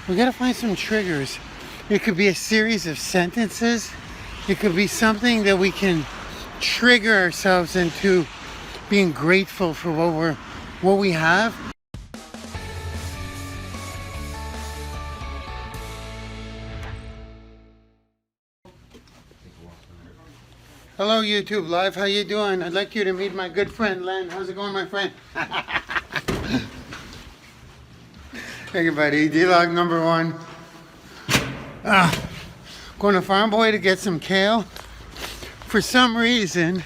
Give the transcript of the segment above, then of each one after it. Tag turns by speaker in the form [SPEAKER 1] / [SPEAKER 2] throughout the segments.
[SPEAKER 1] We gotta find some triggers. It could be a series of sentences. It could be something that we can trigger ourselves into being grateful for what we have. Hello YouTube Live, how you doing? I'd like you to meet my good friend Len. How's it going, my friend? Hey buddy, D-Log number 1. Going to Farm Boy to get some kale. For some reason,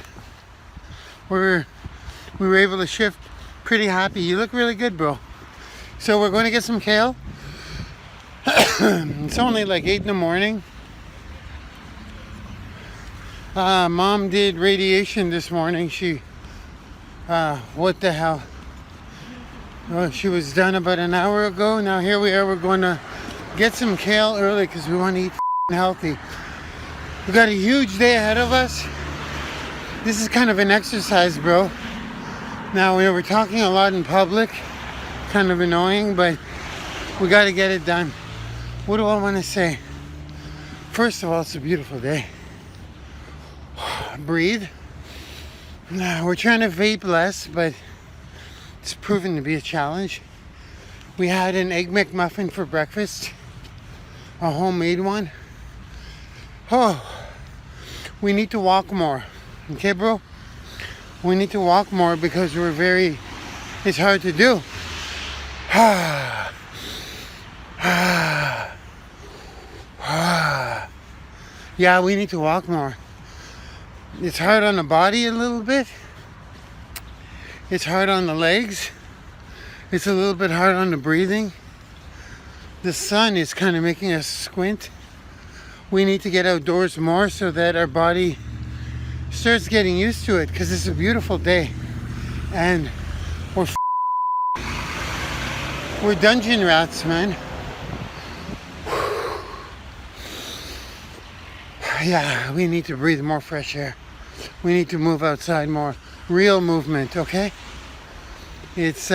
[SPEAKER 1] we were able to shift pretty happy. You look really good, bro. So we're going to get some kale. It's only like 8 in the morning. Mom did radiation this morning. What the hell? Oh, she was done about an hour ago. Now here we are. We're going to get some kale early because we want to eat healthy. We got a huge day ahead of us. This is kind of an exercise, bro. Now we're talking a lot in public. Kind of annoying, but we got to get it done. What do I want to say? First of all, it's a beautiful day. Breathe. We're trying to vape less, but it's proven to be a challenge. We had an Egg McMuffin for breakfast, a homemade one. Oh, we need to walk more. Okay, bro? We need to walk more because it's hard to do. Yeah, we need to walk more. It's hard on the body a little bit. It's hard on the legs. It's a little bit hard on the breathing. The sun is kind of making us squint. We need to get outdoors more so that our body starts getting used to it, because it's a beautiful day. And we're dungeon rats, man. Yeah, we need to breathe more fresh air. We need to move outside more. Real movement, okay? It's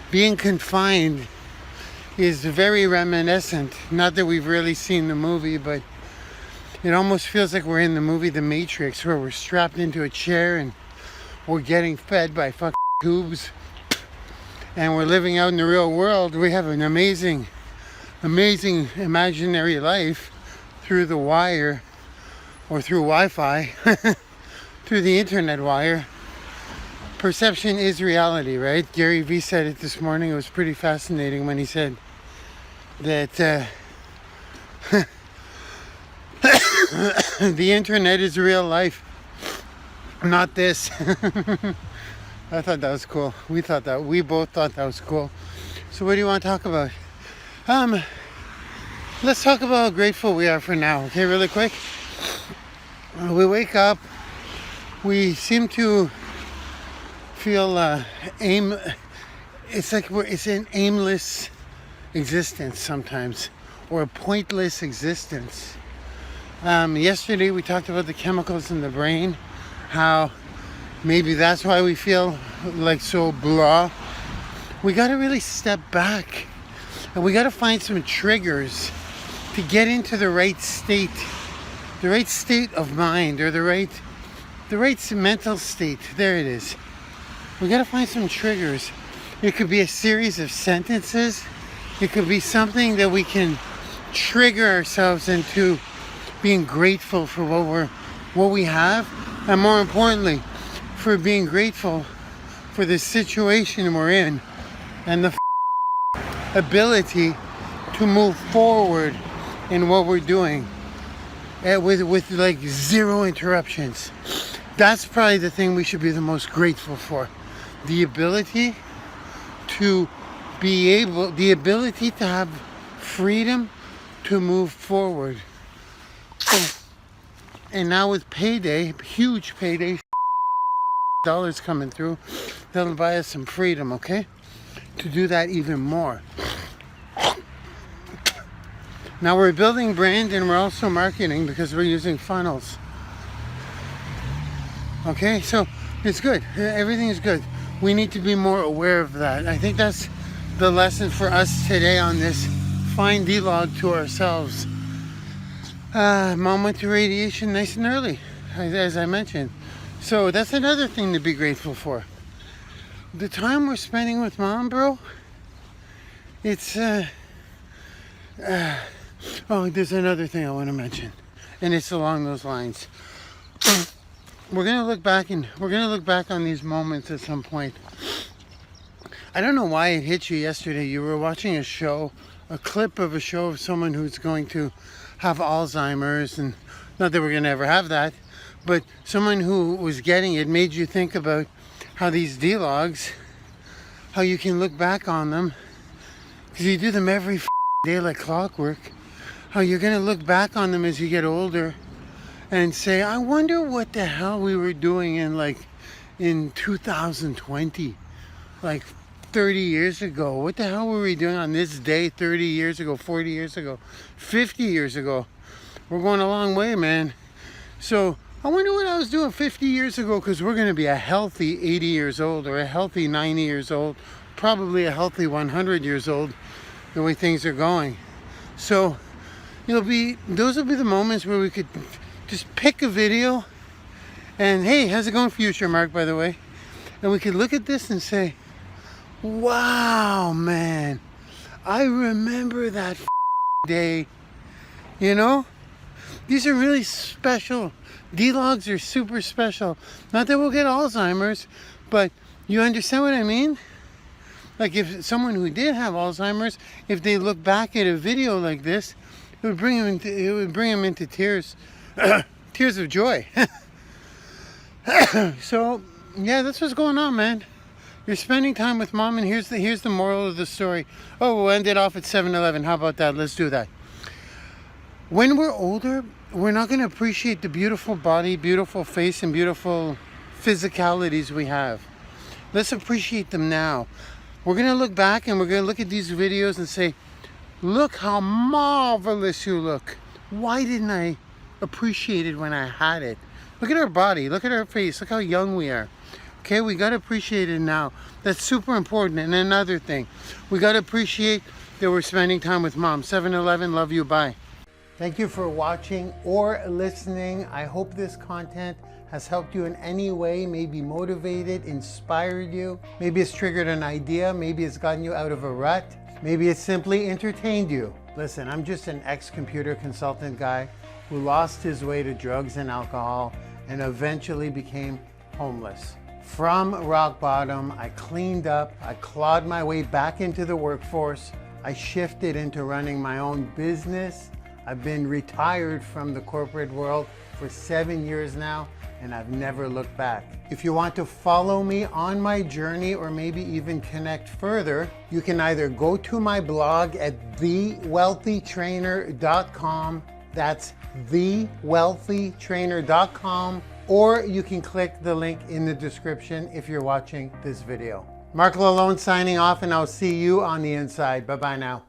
[SPEAKER 1] being confined is very reminiscent. Not that we've really seen the movie, but it almost feels like we're in the movie The Matrix, where we're strapped into a chair and we're getting fed by fucking tubes. And we're living out in the real world. We have an amazing imaginary life through the wire, or through Wi-Fi, through the internet wire. Perception is reality, right? Gary Vee said it this morning. It was pretty fascinating when he said that the internet is real life, not this. I thought that was cool. We both thought that was cool. So what do you want to talk about? Let's talk about how grateful we are for now, okay, really quick. We wake up, we seem to feel it's like it's an aimless existence sometimes, or a pointless existence. Yesterday we talked about the chemicals in the brain, how maybe that's why we feel like so blah. We got to really step back, and we got to find some triggers to get into the right state of mind, or the right mental state. There it is. We got to find some triggers. It could be a series of sentences. It could be something that we can trigger ourselves into being grateful for what we have, and more importantly, for being grateful for the situation we're in, and the ability to move forward in what we're doing with like zero interruptions. That's probably the thing we should be the most grateful for. The ability to have freedom to move forward. And now with payday, huge payday, dollars coming through, that'll buy us some freedom, okay? To do that even more. Now we're building brand, and we're also marketing because we're using funnels. Okay, so it's good. Everything is good. We need to be more aware of that. I think that's the lesson for us today on this fine D-log to ourselves. Mom went to radiation nice and early, as I mentioned. So that's another thing to be grateful for. The time we're spending with Mom, bro, it's, oh, there's another thing I want to mention, and it's along those lines. We're gonna look back on these moments at some point. I don't know why it hit you yesterday. You were watching a show, a clip of a show of someone who's going to have Alzheimer's, and not that we're gonna ever have that, but someone who was getting it made you think about how these D-logs, how you can look back on them, because you do them every day like clockwork, how you're gonna look back on them as you get older and say, I wonder what the hell we were doing in 2020, like 30 years ago. What the hell were we doing on this day 30 years ago, 40 years ago, 50 years ago? We're going a long way, man. So I wonder what I was doing 50 years ago, because we're going to be a healthy 80 years old, or a healthy 90 years old, probably a healthy 100 years old, the way things are going. So those will be the moments where we could just pick a video and, hey, how's it going, future Mark, by the way? And we could look at this and say, wow, man, I remember that day. You know, these are really special. D-logs are super special. Not that we'll get Alzheimer's, but you understand what I mean? Like, if someone who did have Alzheimer's, if they look back at a video like this, it would bring them into tears, tears of joy. So, yeah, that's what's going on, man. You're spending time with Mom, and here's the moral of the story. Oh, we'll end it off at 7-Eleven. How about that? Let's do that. When we're older, we're not going to appreciate the beautiful body, beautiful face, and beautiful physicalities we have. Let's appreciate them now. We're going to look back, and we're going to look at these videos and say, look how marvelous you look. Why didn't I appreciate it when I had it? Look at our body. Look at our face. Look how young we are. Okay, we got to appreciate it now. That's super important. And another thing, we got to appreciate that we're spending time with Mom. 7-Eleven, love you, bye. Thank you for watching or listening. I hope this content has helped you in any way, maybe motivated, inspired you. Maybe it's triggered an idea. Maybe it's gotten you out of a rut. Maybe it's simply entertained you. Listen, I'm just an ex-computer consultant guy who lost his way to drugs and alcohol and eventually became homeless. From rock bottom, I cleaned up, I clawed my way back into the workforce, I shifted into running my own business. I've been retired from the corporate world for 7 years now, and I've never looked back. If you want to follow me on my journey, or maybe even connect further, you can either go to my blog at thewealthytrainer.com, that's thewealthytrainer.com, or you can click the link in the description if you're watching this video. Marc Lalonde signing off, and I'll see you on the inside. Bye-bye now.